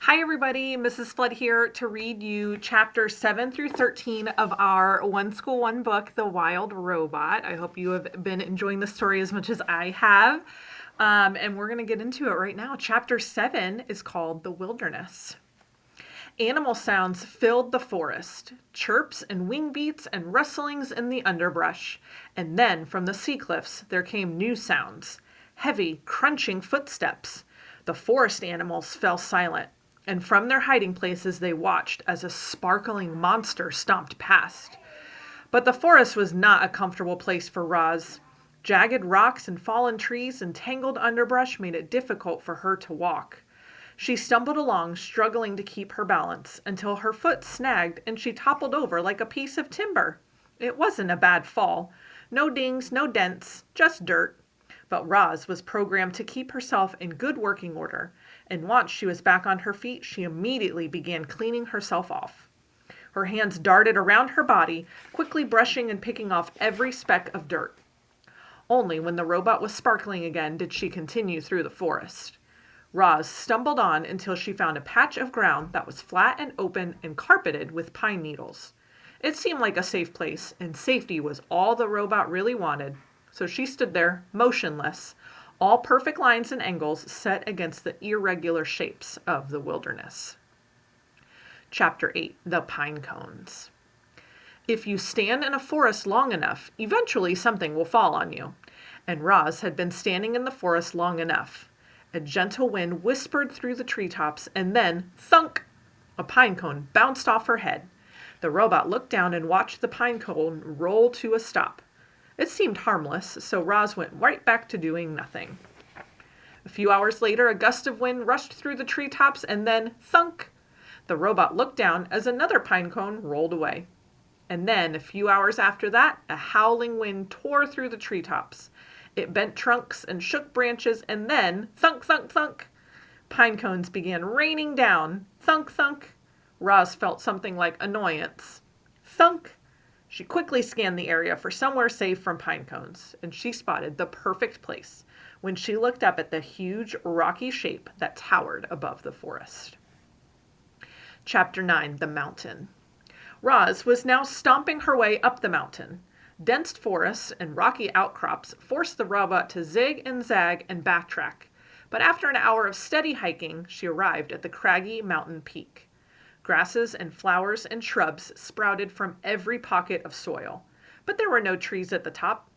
Hi, everybody. Mrs. Flood here to read you chapters 7 through 13 of our One School, One Book, The Wild Robot. I hope you have been enjoying the story as much as I have. And we're going to get into it right now. Chapter 7 is called The Wilderness. Animal sounds filled the forest, chirps and wing beats and rustlings in the underbrush. And then from the sea cliffs there came new sounds, heavy, crunching footsteps. The forest animals fell silent, and from their hiding places they watched as a sparkling monster stomped past. But the forest was not a comfortable place for Roz. Jagged rocks and fallen trees and tangled underbrush made it difficult for her to walk. She stumbled along, struggling to keep her balance, until her foot snagged and she toppled over like a piece of timber. It wasn't a bad fall. No dings, no dents, just dirt. But Roz was programmed to keep herself in good working order, and once she was back on her feet, she immediately began cleaning herself off. Her hands darted around her body, quickly brushing and picking off every speck of dirt. Only when the robot was sparkling again did she continue through the forest. Roz stumbled on until she found a patch of ground that was flat and open and carpeted with pine needles. It seemed like a safe place, and safety was all the robot really wanted. So she stood there, motionless, all perfect lines and angles set against the irregular shapes of the wilderness. Chapter 8, The Pine Cones. If you stand in a forest long enough, eventually something will fall on you. And Roz had been standing in the forest long enough. A gentle wind whispered through the treetops, and then, thunk! A pine cone bounced off her head. The robot looked down and watched the pine cone roll to a stop. It seemed harmless, so Roz went right back to doing nothing. A few hours later, a gust of wind rushed through the treetops, and then, thunk! The robot looked down as another pine cone rolled away. And then, a few hours after that, a howling wind tore through the treetops. It bent trunks and shook branches, and then, thunk, thunk, thunk, pine cones began raining down. Thunk, thunk. Roz felt something like annoyance. Thunk. She quickly scanned the area for somewhere safe from pine cones, and she spotted the perfect place when she looked up at the huge rocky shape that towered above the forest. Chapter 9, The Mountain. Roz was now stomping her way up the mountain. Dense forests and rocky outcrops forced the robot to zig and zag and backtrack, but after an hour of steady hiking, she arrived at the craggy mountain peak. Grasses and flowers and shrubs sprouted from every pocket of soil, but there were no trees at the top.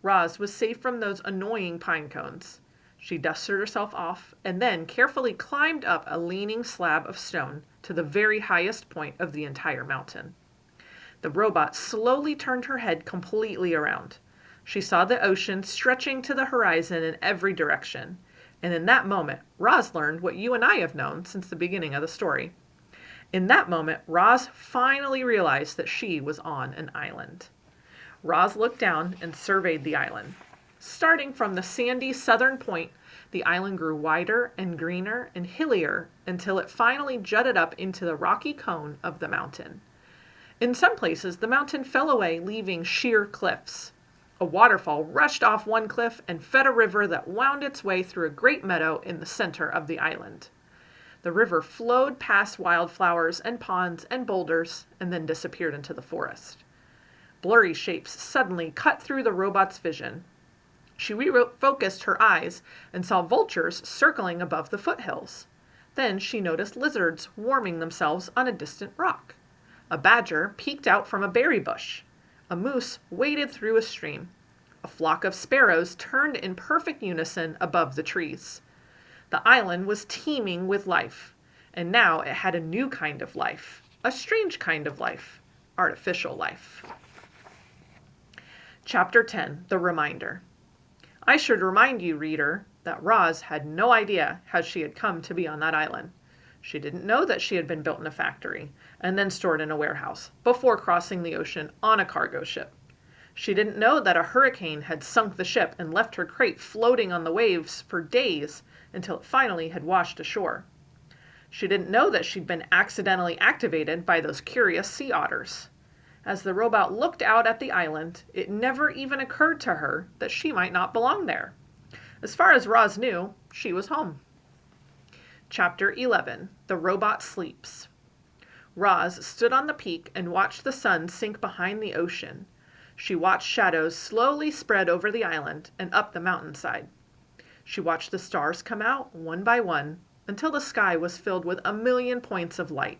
Roz was safe from those annoying pine cones. She dusted herself off and then carefully climbed up a leaning slab of stone to the very highest point of the entire mountain. The robot slowly turned her head completely around. She saw the ocean stretching to the horizon in every direction, and in that moment, Roz learned what you and I have known since the beginning of the story. In that moment, Roz finally realized that she was on an island. Roz looked down and surveyed the island. Starting from the sandy southern point, the island grew wider and greener and hillier until it finally jutted up into the rocky cone of the mountain. In some places, the mountain fell away, leaving sheer cliffs. A waterfall rushed off one cliff and fed a river that wound its way through a great meadow in the center of the island. The river flowed past wildflowers and ponds and boulders and then disappeared into the forest. Blurry shapes suddenly cut through the robot's vision. She refocused her eyes and saw vultures circling above the foothills. Then she noticed lizards warming themselves on a distant rock. A badger peeked out from a berry bush. A moose waded through a stream. A flock of sparrows turned in perfect unison above the trees. The island was teeming with life, and now it had a new kind of life, a strange kind of life, artificial life. Chapter 10, The Reminder. I should remind you, reader, that Roz had no idea how she had come to be on that island. She didn't know that she had been built in a factory and then stored in a warehouse before crossing the ocean on a cargo ship. She didn't know that a hurricane had sunk the ship and left her crate floating on the waves for days until it finally had washed ashore. She didn't know that she'd been accidentally activated by those curious sea otters. As the robot looked out at the island, it never even occurred to her that she might not belong there. As far as Roz knew, she was home. Chapter 11. The Robot Sleeps. Roz stood on the peak and watched the sun sink behind the ocean. She watched shadows slowly spread over the island and up the mountainside. She watched the stars come out one by one until the sky was filled with a million points of light.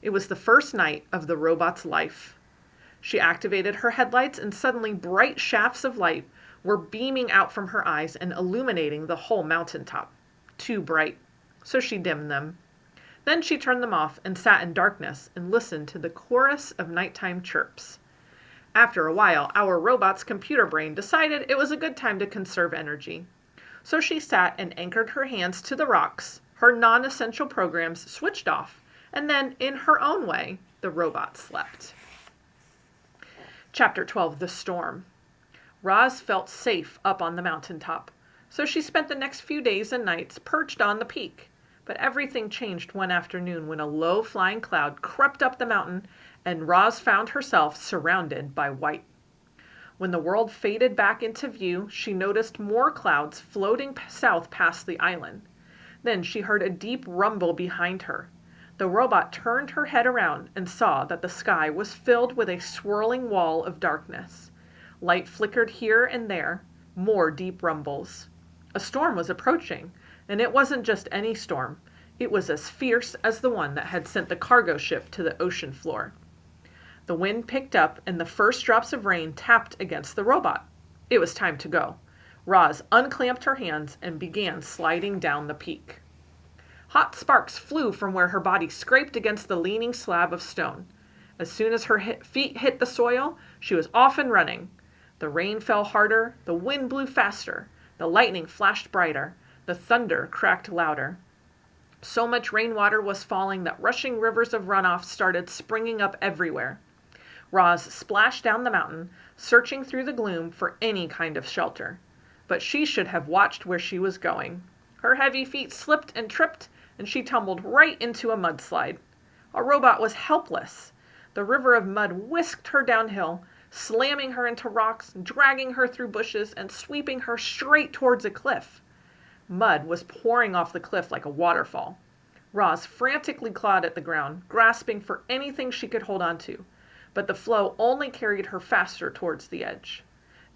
It was the first night of the robot's life. She activated her headlights and suddenly bright shafts of light were beaming out from her eyes and illuminating the whole mountaintop. Too bright, so she dimmed them. Then she turned them off and sat in darkness and listened to the chorus of nighttime chirps. After a while, our robot's computer brain decided it was a good time to conserve energy. So she sat and anchored her hands to the rocks, her non-essential programs switched off, and then, in her own way, the robot slept. Chapter 12. The Storm. Roz felt safe up on the mountaintop, so she spent the next few days and nights perched on the peak. But everything changed one afternoon when a low-flying cloud crept up the mountain and Roz found herself surrounded by white. When the world faded back into view, she noticed more clouds floating south past the island. Then she heard a deep rumble behind her. The robot turned her head around and saw that the sky was filled with a swirling wall of darkness. Light flickered here and there, more deep rumbles. A storm was approaching, and it wasn't just any storm. It was as fierce as the one that had sent the cargo ship to the ocean floor. The wind picked up, and the first drops of rain tapped against the robot. It was time to go. Roz unclamped her hands and began sliding down the peak. Hot sparks flew from where her body scraped against the leaning slab of stone. As soon as her feet hit the soil, she was off and running. The rain fell harder, the wind blew faster, the lightning flashed brighter, the thunder cracked louder. So much rainwater was falling that rushing rivers of runoff started springing up everywhere. Roz splashed down the mountain, searching through the gloom for any kind of shelter. But she should have watched where she was going. Her heavy feet slipped and tripped, and she tumbled right into a mudslide. Our robot was helpless. The river of mud whisked her downhill, slamming her into rocks, dragging her through bushes, and sweeping her straight towards a cliff. Mud was pouring off the cliff like a waterfall. Roz frantically clawed at the ground, grasping for anything she could hold on to, but the flow only carried her faster towards the edge.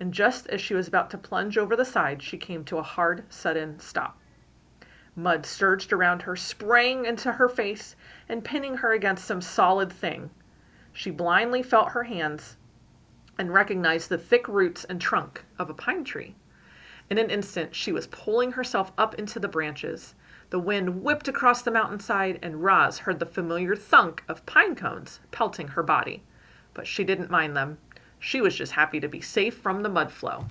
And just as she was about to plunge over the side, she came to a hard, sudden stop. Mud surged around her, spraying into her face and pinning her against some solid thing. She blindly felt her hands and recognized the thick roots and trunk of a pine tree. In an instant, she was pulling herself up into the branches. The wind whipped across the mountainside, and Roz heard the familiar thunk of pine cones pelting her body. But she didn't mind them. She was just happy to be safe from the mud flow.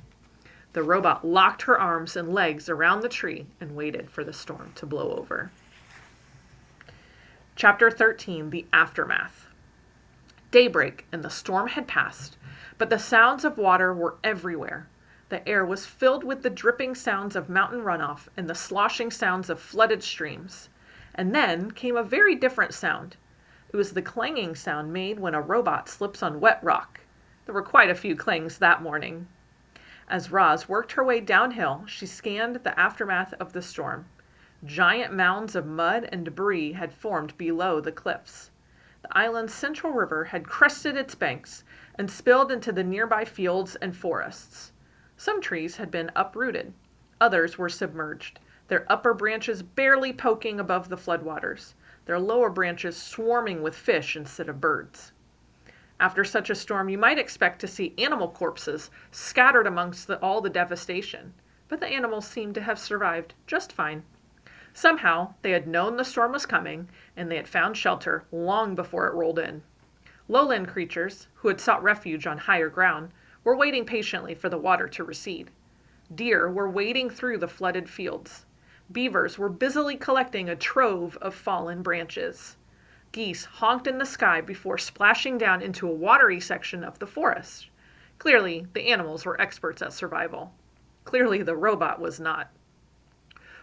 The robot locked her arms and legs around the tree and waited for the storm to blow over. Chapter 13. The Aftermath. Daybreak, and the storm had passed, but the sounds of water were everywhere. The air was filled with the dripping sounds of mountain runoff and the sloshing sounds of flooded streams. And then came a very different sound. It was the clanging sound made when a robot slips on wet rock. There were quite a few clangs that morning. As Roz worked her way downhill, she scanned the aftermath of the storm. Giant mounds of mud and debris had formed below the cliffs. The island's central river had crested its banks and spilled into the nearby fields and forests. Some trees had been uprooted. Others were submerged, their upper branches barely poking above the floodwaters, their lower branches swarming with fish instead of birds. After such a storm, you might expect to see animal corpses scattered amongst all the devastation, but the animals seemed to have survived just fine. Somehow, they had known the storm was coming, and they had found shelter long before it rolled in. Lowland creatures, who had sought refuge on higher ground, were waiting patiently for the water to recede. Deer were wading through the flooded fields. Beavers were busily collecting a trove of fallen branches. Geese honked in the sky before splashing down into a watery section of the forest. Clearly, the animals were experts at survival. Clearly, the robot was not.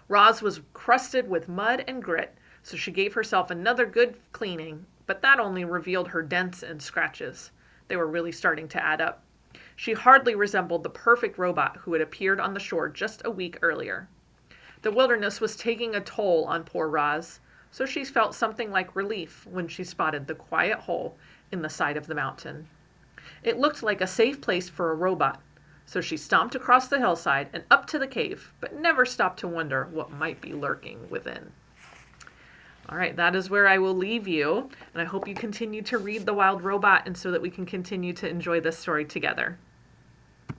Roz was crusted with mud and grit, so she gave herself another good cleaning, but that only revealed her dents and scratches. They were really starting to add up. She hardly resembled the perfect robot who had appeared on the shore just a week earlier. The wilderness was taking a toll on poor Roz, so she felt something like relief when she spotted the quiet hole in the side of the mountain. It looked like a safe place for a robot, so she stomped across the hillside and up to the cave, but never stopped to wonder what might be lurking within. All right, that is where I will leave you, and I hope you continue to read The Wild Robot and so that we can continue to enjoy this story together.